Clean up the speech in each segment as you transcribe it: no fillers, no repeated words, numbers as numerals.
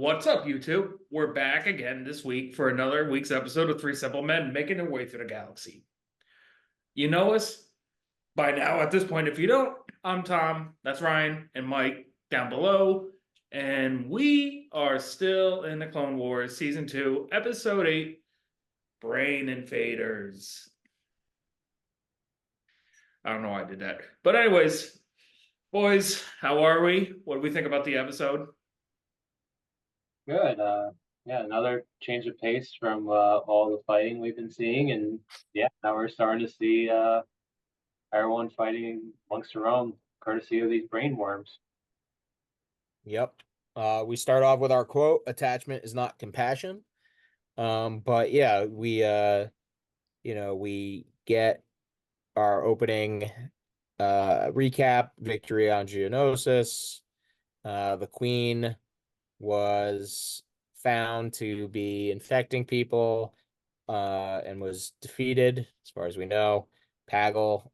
What's up, YouTube? We're back again this week for another week's episode of Three Simple Men making their way through the galaxy. You know us by now at this point. If you don't, I'm Tom, that's Ryan, and Mike down below. And we are still in the Clone Wars Season 2, Episode 8, Brain Invaders. I don't know why I did that. But anyways, boys, how are we? What do we think about the episode? Good. Yeah, another change of pace from all the fighting we've been seeing, and yeah, now we're starting to see everyone fighting amongst their own, courtesy of these brain worms. Yep. We start off with our quote, attachment is not compassion. But yeah, we get our opening recap, victory on Geonosis. The queen was found to be infecting people and was defeated, as far as we know. Poggle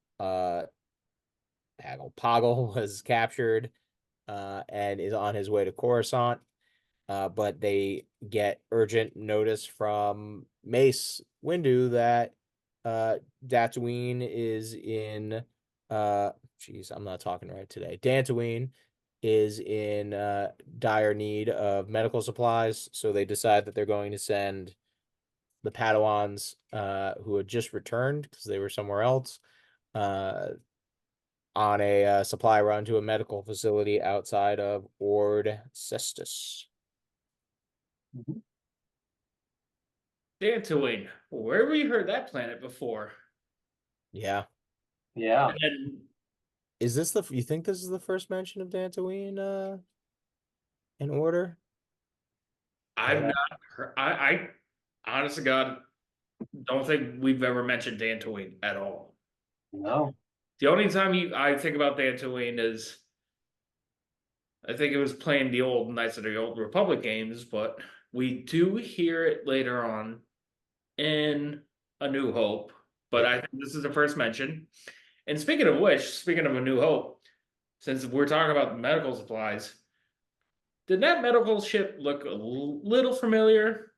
was captured and is on his way to Coruscant. But they get urgent notice from Mace Windu that Tatooine is in I'm not talking right today. Dantooine is in dire need of medical supplies, so they decide that they're going to send the Padawans who had just returned because they were somewhere else on a supply run to a medical facility outside of Ord Cestus. Mm-hmm. Dantooine. Where have we heard that planet before? Yeah. Yeah. And Is this you think this is the first mention of Dantooine in Order? I've not heard. I honest to God don't think we've ever mentioned Dantooine at all. No. The only time I think about Dantooine is I think it was playing the old Knights of the Old Republic games, but we do hear it later on in A New Hope. But Yep. I think this is the first mention. And speaking of which, speaking of A New Hope, since we're talking about medical supplies, did that medical ship look a little familiar?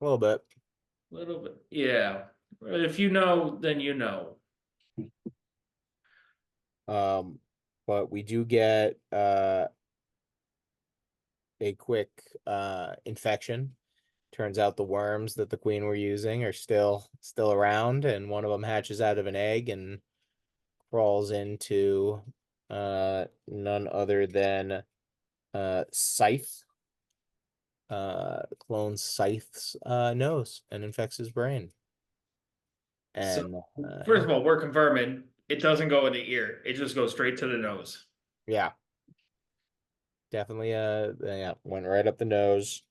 A little bit. A little bit, yeah. If you know, then you know. But we do get a quick infection. Turns out the worms that the queen were using are still around, and one of them hatches out of an egg and crawls into none other than Scythe, clone Scythe's nose and infects his brain. So, And first of all, we're confirming it doesn't go in the ear; it just goes straight to the nose. yeah, definitely yeah, went right up the nose.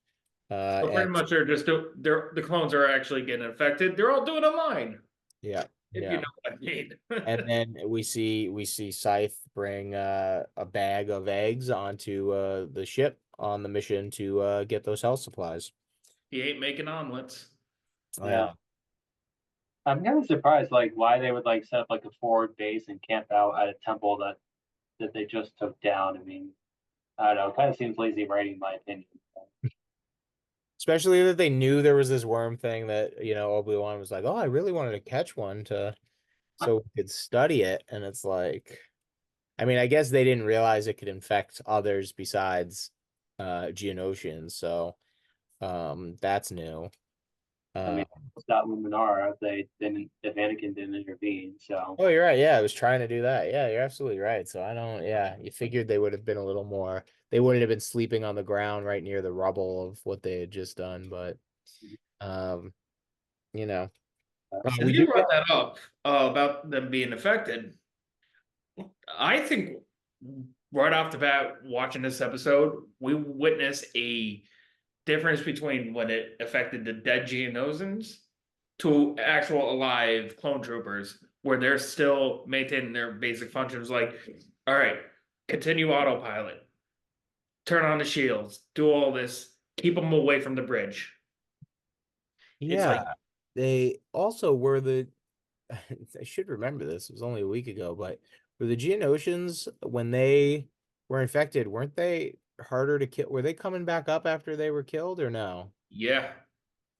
So pretty And much the clones are actually getting infected. They're all doing a line, yeah, if you know what I mean. and then we see Scythe bring a bag of eggs onto the ship on the mission to get those health supplies. He ain't making omelets. Oh Yeah. yeah. I'm kind of surprised, like, why they would like set up like a forward base and camp out at a temple that they just took down. I mean, I don't know. It kind of seems lazy writing, in my opinion. Especially that they knew there was this worm thing that, Obi-Wan was like, "Oh, I really wanted to catch one so we could study it." And it's like, I mean, I guess they didn't realize it could infect others besides Geonosians, so that's new. I mean, stop Luminara if Anakin didn't intervene. So Oh, you're right. Yeah, I was trying to do that. Yeah, you're absolutely right. So I don't, yeah, you figured they would have been a little more, they wouldn't have been sleeping on the ground right near the rubble of what they had just done, but um, you know, we Since you do brought get, that up about them being affected, I think right off the bat, watching this episode, we witnessed a difference between when it affected the dead Geonosians to actual alive clone troopers, where they're still maintaining their basic functions. Like, all right, continue autopilot, turn on the shields, do all this, keep them away from the bridge. It's like, yeah, they also were I should remember this, it was only a week ago, but were the Geonosians, when they were infected, weren't they harder to kill? Were they coming back up after they were killed or no? Yeah,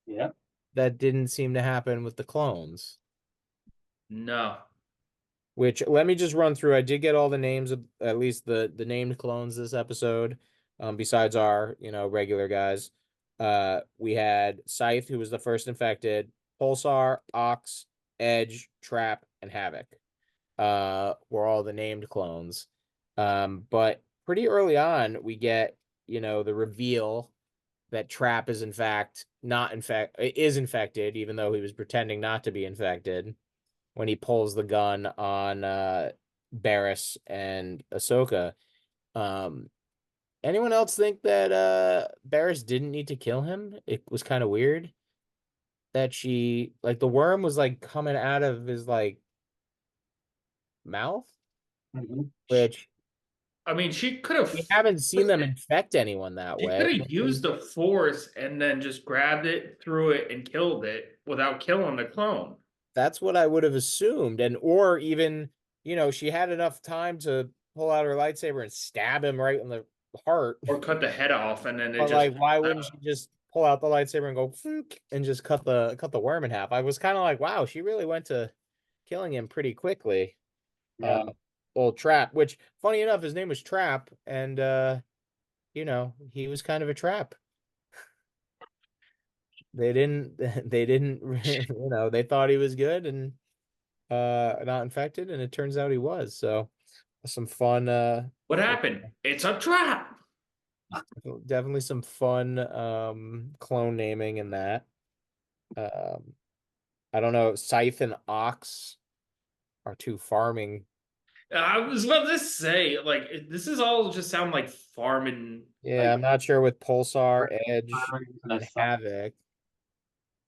Yeah. That didn't seem to happen with the clones. no. Which let me just run through. I did get all the names of at least the named clones this episode. Besides our, regular guys. We had Scythe, who was the first infected, Pulsar, Ox, Edge, Trap, and Havoc. Were all the named clones. But pretty early on, we get, the reveal that Trap is in fact not is infected, even though he was pretending not to be infected when he pulls the gun on Barriss and Ahsoka. Um, Anyone else think that Barriss didn't need to kill him? It was kind of weird that she like the worm was like coming out of his like mouth, Mhm. which I mean, she could have. we haven't seen them infect anyone that She way. could have used the force and then just grabbed it, threw it, and killed it without killing the clone. That's what I would have assumed. And or even, she had enough time to pull out her lightsaber and stab him right in the heart. Or cut the head off and then it But just. like, why wouldn't she just pull out the lightsaber and go "Phook," and just cut the worm in half? I was kind of like, wow, she really went to killing him pretty quickly. Yeah. Old Trap, which funny enough, his name was Trap, and he was kind of a trap. They didn't they didn't they thought he was good and not infected, and it turns out he was. So some fun What happened? It's a trap. definitely some fun clone naming in that. Um I don't know, Scythe and Ox are two farming. I was about to say, like, this is all just sound like farming. Yeah, Like I'm not sure with Pulsar, Edge, farming and and Havoc.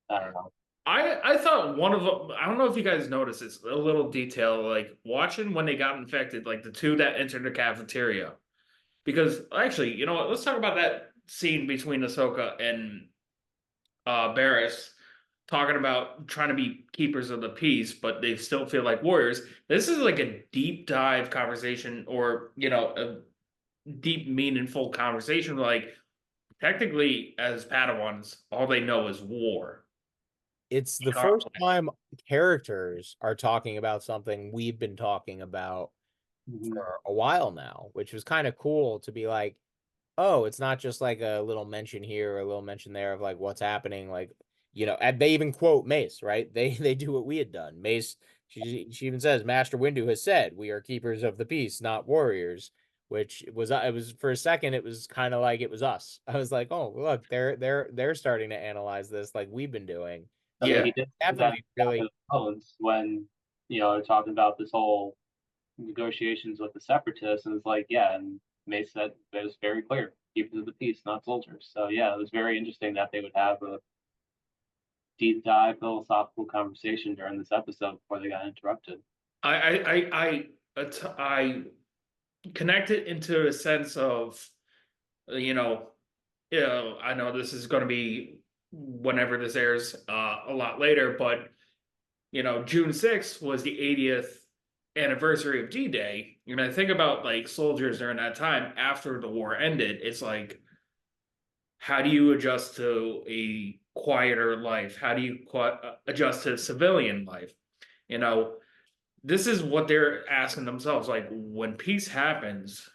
I don't know. I thought one of them. I don't know if you guys noticed this, a little detail, like watching when they got infected, like the two that entered the cafeteria. Because actually, you know what? Let's talk about that scene between Ahsoka and Barriss, talking about trying to be keepers of the peace, but they still feel like warriors. This is like a deep dive conversation, or a deep, meaningful conversation. Like technically, as Padawans, all they know is war. It's the first Conflict. time characters are talking about something we've been talking about Mhm. for a while now, which was kind of cool to be like, oh, it's not just like a little mention here or a little mention there of like what's happening. Like, and they even quote Mace, right? They do what we had done. Mace, she even says, Master Windu has said, we are keepers of the peace, not warriors. Which was it was for a second, it was kind of like it was us. I was like, oh, look, they're starting to analyze this like we've been doing. I mean, Yeah, he did say that Definitely really. after the clones when talking about this whole negotiations with the separatists, and it's like, yeah, and Mace said that was very clear: keepers of the peace, not soldiers. So yeah, it was very interesting that they would have a deep dive philosophical conversation during this episode before they got interrupted. I connect it into a sense of, you know, I know this is going to be whenever this airs, a lot later, but June 6th was the 80th anniversary of D-Day. And I think about like soldiers during that time after the war ended. It's like, how do you adjust to a quieter life? How do you adjust to civilian life? You know, this is what they're asking themselves. Like, when peace happens,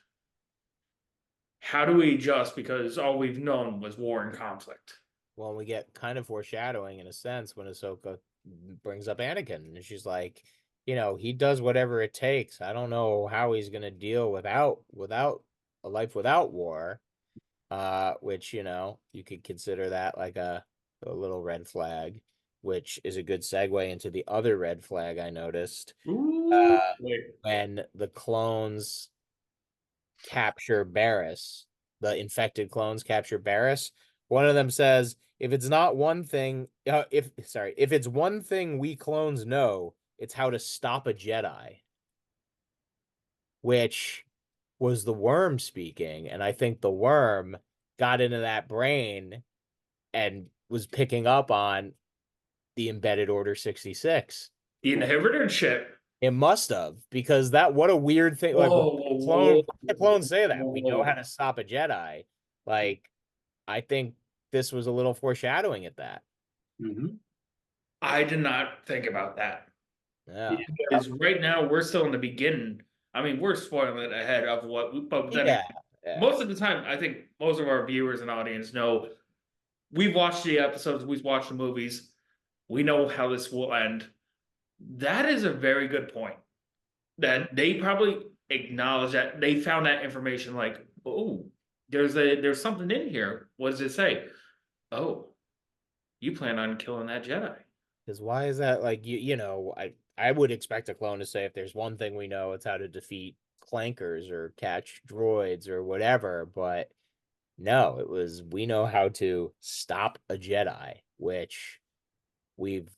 how do we adjust? Because all we've known was war and conflict. Well, we get kind of foreshadowing in a sense when Ahsoka brings up Anakin, and she's like, he does whatever it takes. I don't know how he's gonna deal without a life without war. Which you could consider that like a little red flag, which is a good segue into the other red flag I noticed. Ooh, Uh, wait. when the clones capture Barriss, the infected clones capture Barriss. One of them says, "If it's not one thing, if it's one thing we clones know, it's how to stop a Jedi," which was the worm speaking, and I think the worm got into that brain and was picking up on the embedded Order 66. The inhibitor chip. It must have, because what a weird thing. Like, Whoa, why the clones say that? We know how whoa. to stop a Jedi. Like, I think this was a little foreshadowing at that. Mm-hmm. I did not think about that. Yeah. Because right now we're still in the beginning. I mean, we're spoiling it ahead of what, but then Yeah. Yeah. most of the time, I think most of our viewers and audience know we've watched the episodes, we've watched the movies, we know how this will end. That is a very good point. That they probably acknowledge that they found that information like, oh, there's something in here. What does it say? Oh, you plan on killing that Jedi. Because why is that, like, I would expect a clone to say, if there's one thing we know, it's how to defeat clankers or catch droids or whatever, but no, it was, we know how to stop a Jedi, which we've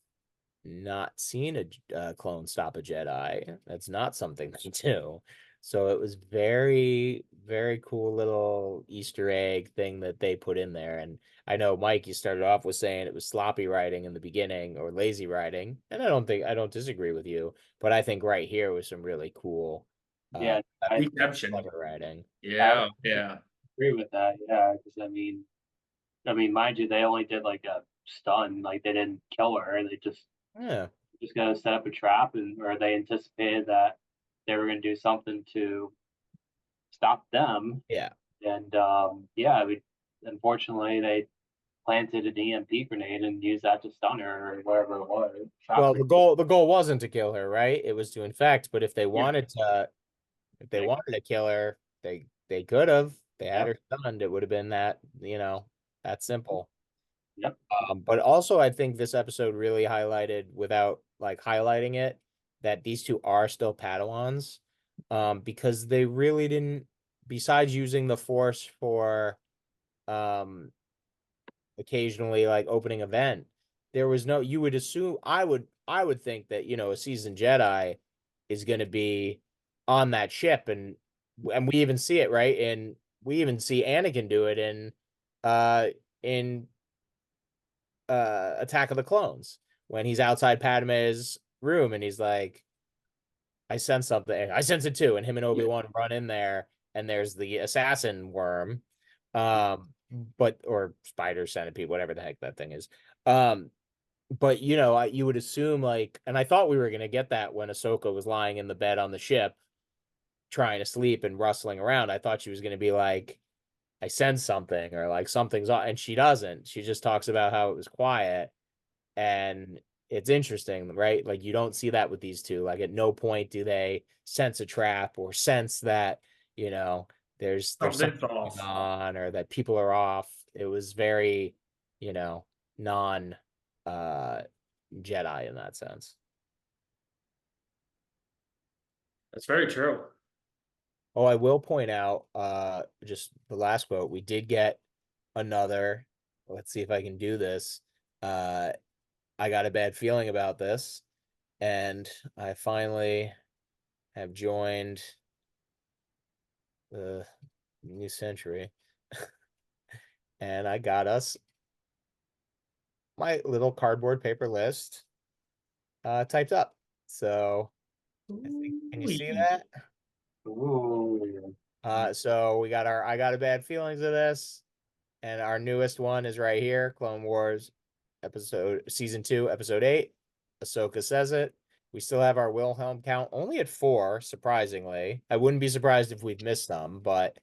not seen a clone stop a Jedi. That's not something they do. So it was very, very cool little Easter egg thing that they put in there. And I know, Mike, you started off with saying it was sloppy writing in the beginning or lazy writing. And I don't disagree with you, but I think right here was some really cool, Yeah, I, Redemption. clever writing. I Yeah, yeah. agree with that. Yeah, because I mean, mind you, they only did like a stun, like they didn't kill her. They Yeah. just gonna set up a trap, and or they anticipated that they were gonna do something to stop them. Yeah. And yeah, unfortunately they planted an EMP grenade and used that to stun her or whatever it was. Well, Shock her. the goal wasn't to kill her, right? It was to infect, but Yeah. if they wanted to kill her, they could have. They had Yep. her stunned. It would have been that simple. Yep. But also, I think this episode really highlighted, without like highlighting it, that these two are still Padawans, because they really didn't, besides using the Force for um occasionally like opening a vent, there was no, you would assume, I would think that, a seasoned Jedi is going to be on that ship, and we even see it, right? And we even see Anakin do it uh in Attack of the Clones, when he's outside Padme's room and he's like, I sense something. I sense it too. And him and Obi-Wan run in there, and there's the assassin worm. But or spider centipede, whatever the heck that thing is. Um, but you would assume, like, and I thought we were gonna get that when Ahsoka was lying in the bed on the ship, trying to sleep and rustling around. I thought she was gonna be like, I sense something, or like something's on, and she doesn't. She just talks about how it was quiet. And it's interesting, right? Like, you don't see that with these two. Like, at no point do they sense a trap or sense that, you know, there's Something's something going off. on, or that people are off. It was very, non uh Jedi in that sense. That's very true. Oh, I will point out, just the last quote, we did get another, let's see if I can do this. Uh I got a bad feeling about this, and I finally have joined the new century, and I got us my little cardboard paper list typed up. So I think, can you see Ooh. that? Ooh. So we got our I got a bad feelings of this, and our newest one is right here, Clone Wars season 2, episode 8. Ahsoka says it. We still have our Wilhelm count only at 4, surprisingly. I wouldn't be surprised if we'd missed some, but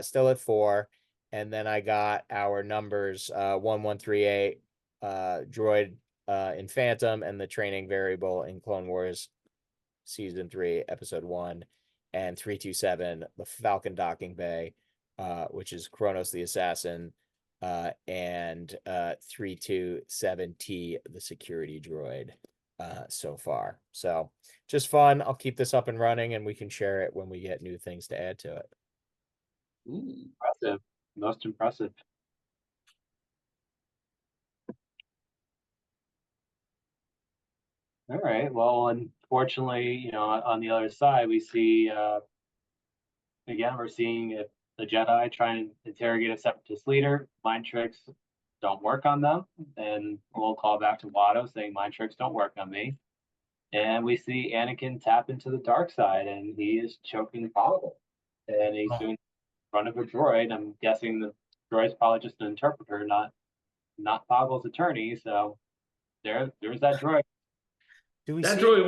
still at 4. And then I got our numbers 1138 droid in Phantom, and the training variable in Clone Wars season 3, episode 1, and 327, the Falcon docking bay, which is Kronos the assassin, and 327T, the security droid, so far. So just fun. I'll keep this up and running, and we can share it when we get new things to add to it. Ooh. Impressive. Most impressive. All right. Well, unfortunately, on the other side, we see again, we're seeing if the Jedi trying to interrogate a separatist leader. Mind tricks don't work on them, and we'll call back to Watto saying mind tricks don't work on me. And we see Anakin tap into the dark side, and he is choking Pavel. And he's Oh. doing it in front of a droid. I'm guessing the droid's probably just an interpreter, not Pavel's attorney. So there's that droid. Do we That see droid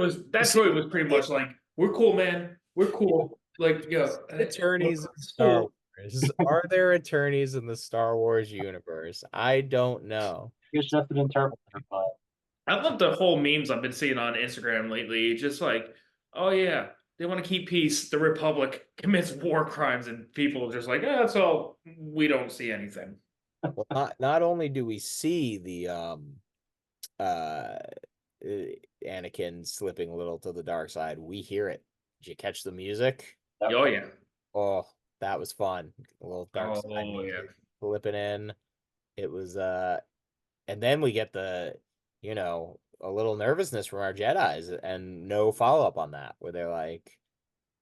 was pretty much like, we're cool, man. We're cool. Like, attorneys in it's Star cool. Wars? Are there attorneys in the Star Wars universe? I don't know. He's just an interpreter, but I love the whole memes I've been seeing on Instagram lately. Just like, oh yeah, they want to keep peace. The Republic commits war crimes, and people are just like, that's all. We don't see anything. Well, not only do we see the uh Anakin slipping a little to the dark side, we hear it. Did you catch the music? Oh yeah. Oh, that was fun. A little dark side Oh yeah. music flipping in. It was and then we get the, a little nervousness from our Jedis and no follow-up on that, where they're like,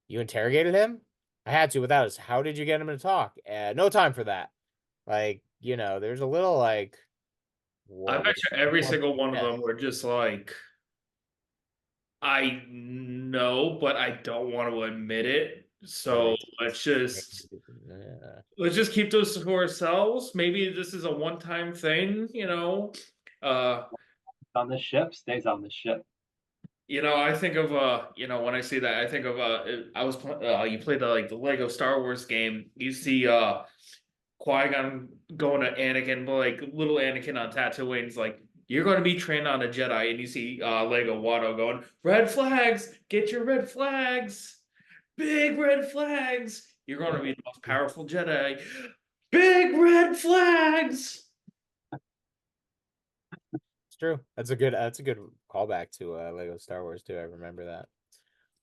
you interrogated him? I had to without us. How did you get him to talk? No time for that. Like, there's a little like, I what? bet you every what- single one of yeah. them were just like, I know, but I don't want to admit it. So Yeah. let's just keep those to ourselves. Maybe this is a one-time thing, you know. Uh, on the ship, stays on the ship. I think of when I see that, I think of you played the Lego Star Wars game. You see Qui-Gon going to Anakin, but like little Anakin on Tatooine's like, you're going to be trained on a Jedi, and you see Lego Watto going, red flags, get your red flags, big red flags. You're going to be the most powerful Jedi. Big red flags. It's true. That's a good callback to Lego Star Wars too. I remember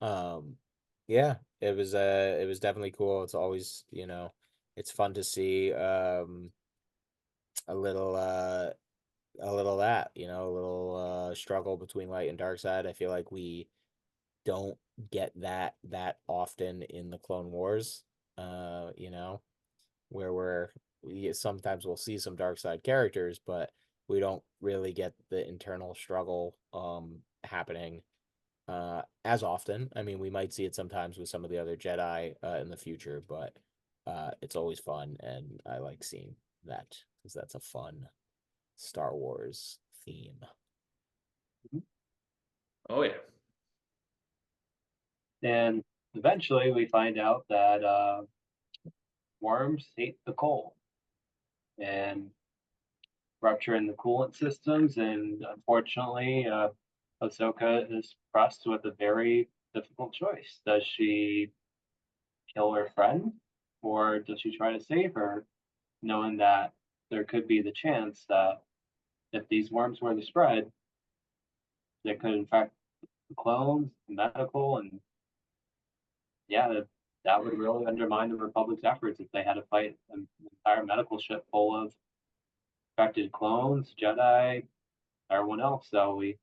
that. Yeah, it was definitely cool. It's always, it's fun to see a little that, a little struggle between light and dark side. I feel like we don't get that often in the Clone Wars. Where sometimes we'll see some dark side characters, but we don't really get the internal struggle happening as often. I mean, we might see it sometimes with some of the other Jedi in the future, but it's always fun, and I like seeing that because that's a fun Star Wars theme. Oh yeah. And eventually we find out that worms hate the cold and rupturing the coolant systems. And unfortunately, Ahsoka is pressed with a very difficult choice. Does she kill her friend, or does she try to save her, knowing that there could be the chance that if these worms were to spread, they could infect the clones, the medical, and yeah, that would really undermine the Republic's efforts if they had to fight an entire medical ship full of infected clones, Jedi, everyone else. So we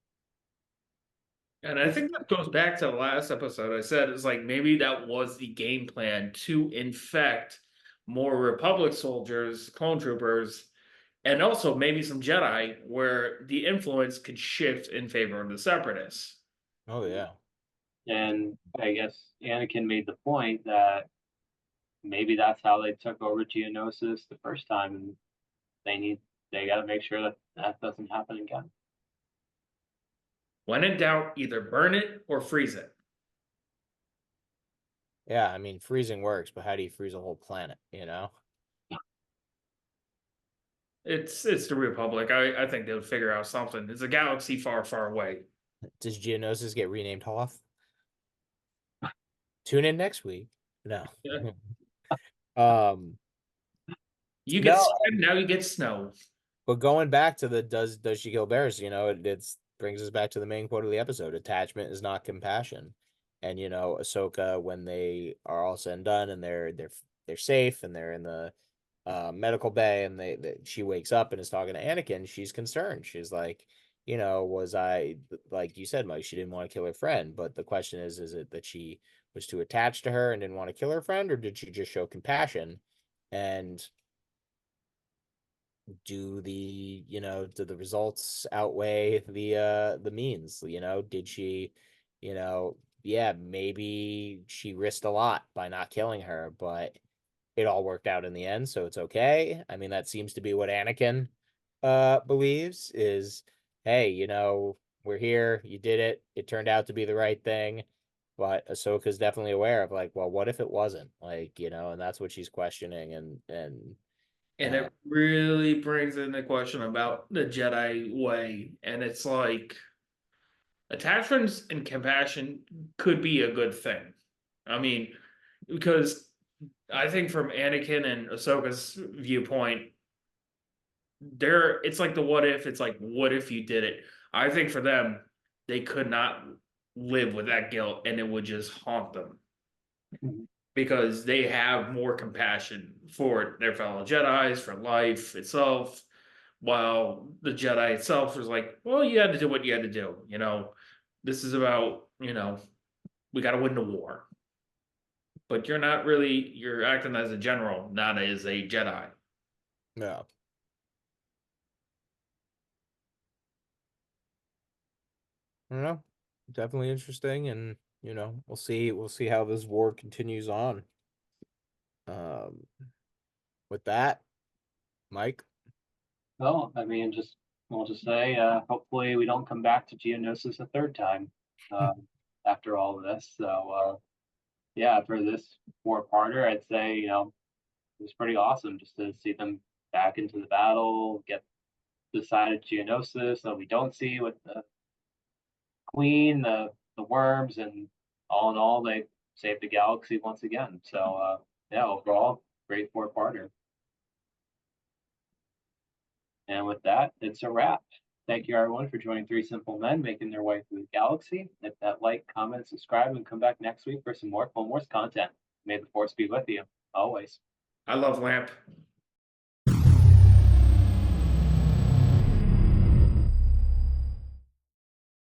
And I think that goes back to the last episode. I said it's like maybe that was the game plan to infect more Republic soldiers, clone troopers, and also maybe some Jedi, where the influence could shift in favor of the Separatists. Oh yeah. and I guess Anakin made the point that maybe that's how they took over Geonosis the first time, and they got to make sure that that doesn't happen again. When in doubt, either burn it or freeze it. Yeah, I mean, freezing works, but how do you freeze a whole planet, It's the Republic. I think they'll figure out something. It's a galaxy far, far away. Does Geonosis get renamed Hoth? Tune in next week. No. Yeah. Um, You get No, sand, now you get snow. but going back to the does she kill bears, it's brings us back to the main quote of the episode. Attachment is not compassion. And Ahsoka, when they are all said and done and they're safe and they're in the medical bay and she wakes up and is talking to Anakin, she's concerned. She's like, was I, like you said, Mike, she didn't want to kill her friend, but the question is it that she was too attached to her and didn't want to kill her friend, or did she just show compassion? And do the results outweigh the means? Did she you know, yeah, maybe she risked a lot by not killing her, but it all worked out in the end, so it's okay. I mean, that seems to be what Anakin believes is, hey, you know, we're here, you did it, it turned out to be the right thing. But Ahsoka's definitely aware of like, well, what if it wasn't? Like, you know, and that's what she's questioning And uh it really brings in the question about the Jedi way. And it's like attachments and compassion could be a good thing. I mean, because I think from Anakin and Ahsoka's viewpoint, it's like the what if, it's like, what if you did it? I think for them, they could not live with that guilt and it would just haunt them Mhm. because they have more compassion for their fellow Jedi's, for life itself. While the Jedi itself was like, well, you had to do what you had to do. You know, this is about, we got to win the war. But you're not really, you're acting as a general, not as a Jedi. yeah. I don't know. Definitely interesting, and you know, we'll see how this war continues on. Um with that, Mike. Well, I mean, we'll just say, hopefully we don't come back to Geonosis a third time, after all of this. So, yeah, for this four-parter, I'd say, it was pretty awesome just to see them back into the battle, get decided Geonosis that we don't see with the Queen, the worms, and all in all, they saved the galaxy once again. So, yeah, overall, great four-parter. And with that, it's a wrap. Thank you, everyone, for joining Three Simple Men making their way through the galaxy. Hit that like, comment, subscribe, and come back next week for some more Clone Wars content. May the Force be with you, always. I love Lamp.